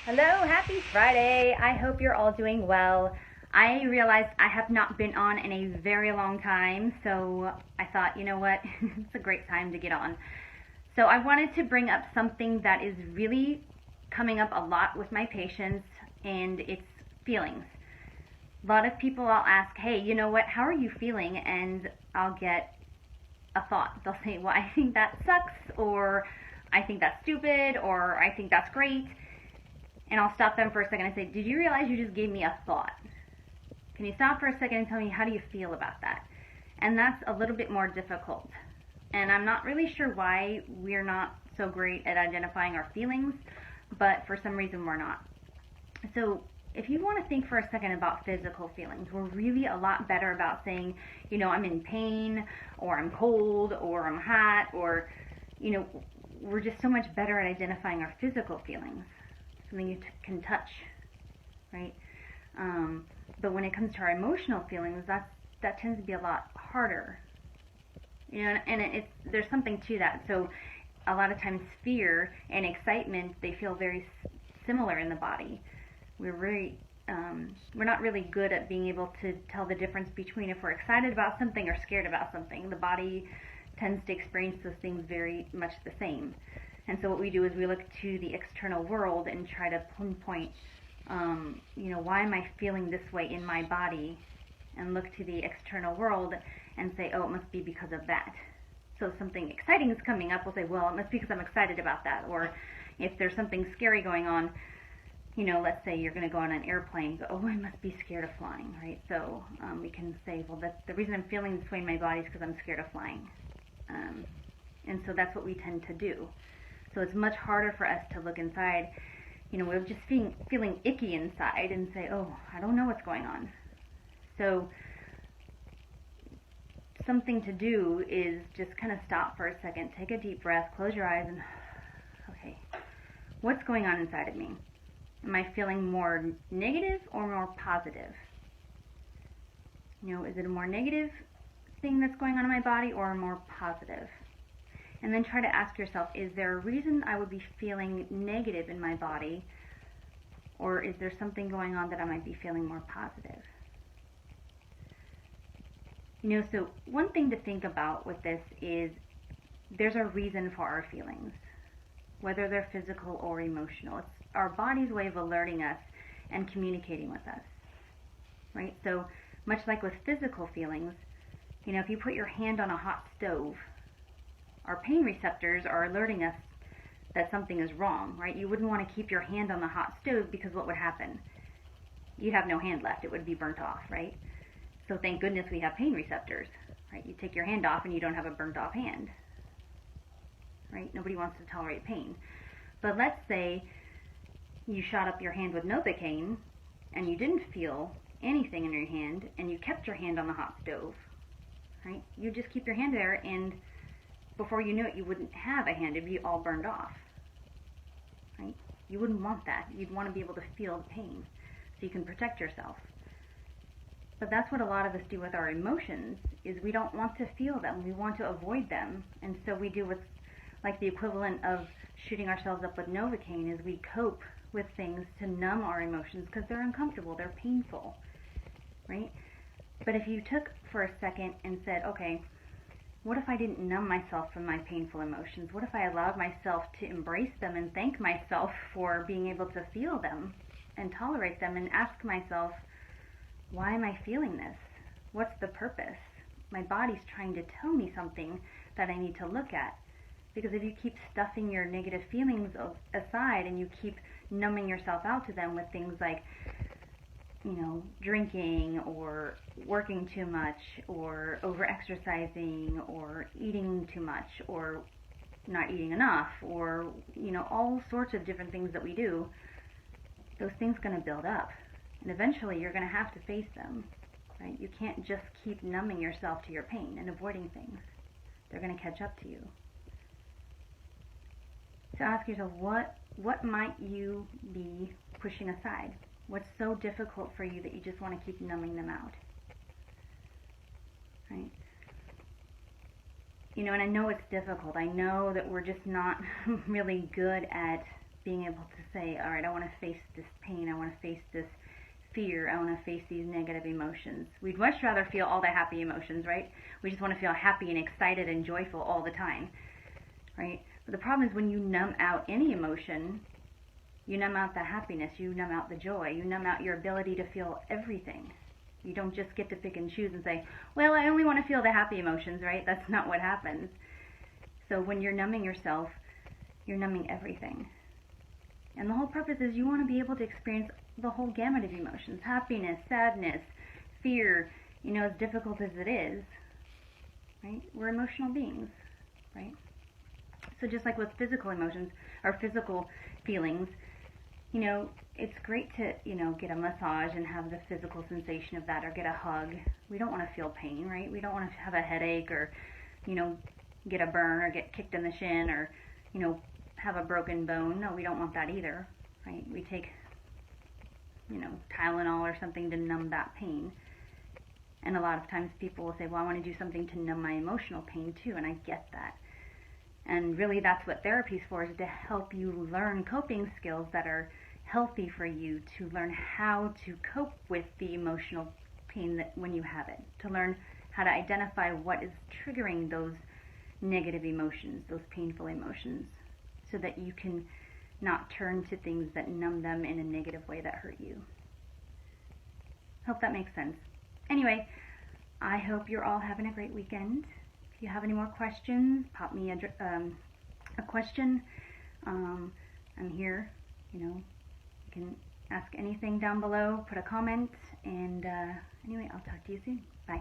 Hello, happy Friday. I hope you're all doing well. I realized I have not been on in a very long time, so I thought, you know what, it's a great time to get on. So I wanted to bring up something that is really coming up a lot with my patients, and it's feelings. A lot of people I'll ask, hey, you know what, how are you feeling? And I'll get a thought. They'll say, well, I think that sucks, or I think that's stupid, or I think that's great. And I'll stop them for a second and say, did you realize you just gave me a thought? Can you stop for a second and tell me, how do you feel about that? And that's a little bit more difficult. And I'm not really sure why we're not so great at identifying our feelings, but for some reason we're not. So if you want to think for a second about physical feelings, we're really a lot better about saying, you know, I'm in pain, or I'm cold, or I'm hot, or, you know, we're just so much better at identifying our physical feelings. Something you can touch, right? But when it comes to our emotional feelings, that tends to be a lot harder, you know. And there's something to that. So a lot of times, fear and excitement, they feel very similar in the body. We're not really good at being able to tell the difference between if we're excited about something or scared about something. The body tends to experience those things very much the same. And so what we do is we look to the external world and try to pinpoint, you know, why am I feeling this way in my body? And look to the external world and say, oh, it must be because of that. So if something exciting is coming up, we'll say, well, it must be because I'm excited about that. Or if there's something scary going on, you know, let's say you're going to go on an airplane, you go, oh, I must be scared of flying, right? So we can say, well, the reason I'm feeling this way in my body is because I'm scared of flying. And so that's what we tend to do. So it's much harder for us to look inside. You know, we're just feeling icky inside and say, oh, I don't know what's going on. So something to do is just kind of stop for a second, take a deep breath, close your eyes, and, okay, what's going on inside of me? Am I feeling more negative or more positive? You know, is it a more negative thing that's going on in my body or a more positive? And then try to ask yourself, is there a reason I would be feeling negative in my body, or is there something going on that I might be feeling more positive? You know, so one thing to think about with this is there's a reason for our feelings, whether they're physical or emotional. It's our body's way of alerting us and communicating with us, right? So much like with physical feelings, you know, if you put your hand on a hot stove, our pain receptors are alerting us that something is wrong, right? You wouldn't want to keep your hand on the hot stove because what would happen? You'd have no hand left. It would be burnt off, right? So thank goodness we have pain receptors, right? You take your hand off and you don't have a burnt off hand, right? Nobody wants to tolerate pain. But let's say you shot up your hand with Novocaine and you didn't feel anything in your hand and you kept your hand on the hot stove, right? You just keep your hand there, and before you knew it, you wouldn't have a hand. It'd be all burned off, right? You wouldn't want that. You'd want to be able to feel the pain so you can protect yourself. But that's what a lot of us do with our emotions, is we don't want to feel them. We want to avoid them. And so we do what's like the equivalent of shooting ourselves up with Novocaine, is we cope with things to numb our emotions because they're uncomfortable, they're painful, right? But if you took for a second and said, okay, what if I didn't numb myself from my painful emotions? What if I allowed myself to embrace them and thank myself for being able to feel them and tolerate them, and ask myself, why am I feeling this? What's the purpose? My body's trying to tell me something that I need to look at. Because if you keep stuffing your negative feelings aside and you keep numbing yourself out to them with things like, you know, drinking or working too much or over-exercising or eating too much or not eating enough, or, you know, all sorts of different things that we do, those things are going to build up. And eventually you're going to have to face them, right? You can't just keep numbing yourself to your pain and avoiding things. They're going to catch up to you. So ask yourself, what might you be pushing aside? What's so difficult for you that you just want to keep numbing them out? Right? You know, and I know it's difficult. I know that we're just not really good at being able to say, all right, I want to face this pain, I want to face this fear, I want to face these negative emotions. We'd much rather feel all the happy emotions, right? We just want to feel happy and excited and joyful all the time, right? But the problem is when you numb out any emotion, you numb out the happiness, you numb out the joy, you numb out your ability to feel everything. You don't just get to pick and choose and say, well, I only want to feel the happy emotions, right? That's not what happens. So when you're numbing yourself, you're numbing everything. And the whole purpose is you want to be able to experience the whole gamut of emotions, happiness, sadness, fear, as difficult as it is, right? We're emotional beings, right? So just like with physical emotions or physical feelings, it's great to, get a massage and have the physical sensation of that, or get a hug. We don't want to feel pain, right? We don't want to have a headache, or, get a burn, or get kicked in the shin, or, have a broken bone. No, we don't want that either, right? We take, Tylenol or something to numb that pain. And a lot of times people will say, well, I want to do something to numb my emotional pain too, and I get that. And really that's what therapy is for, is to help you learn coping skills that are healthy for you, to learn how to cope with the emotional pain that when you have it, to learn how to identify what is triggering those negative emotions, those painful emotions, so that you can not turn to things that numb them in a negative way that hurt you. Hope that makes sense. Anyway, I hope you're all having a great weekend. If you have any more questions, pop me a question. I'm here. You can ask anything down below, put a comment, and anyway, I'll talk to you soon. Bye.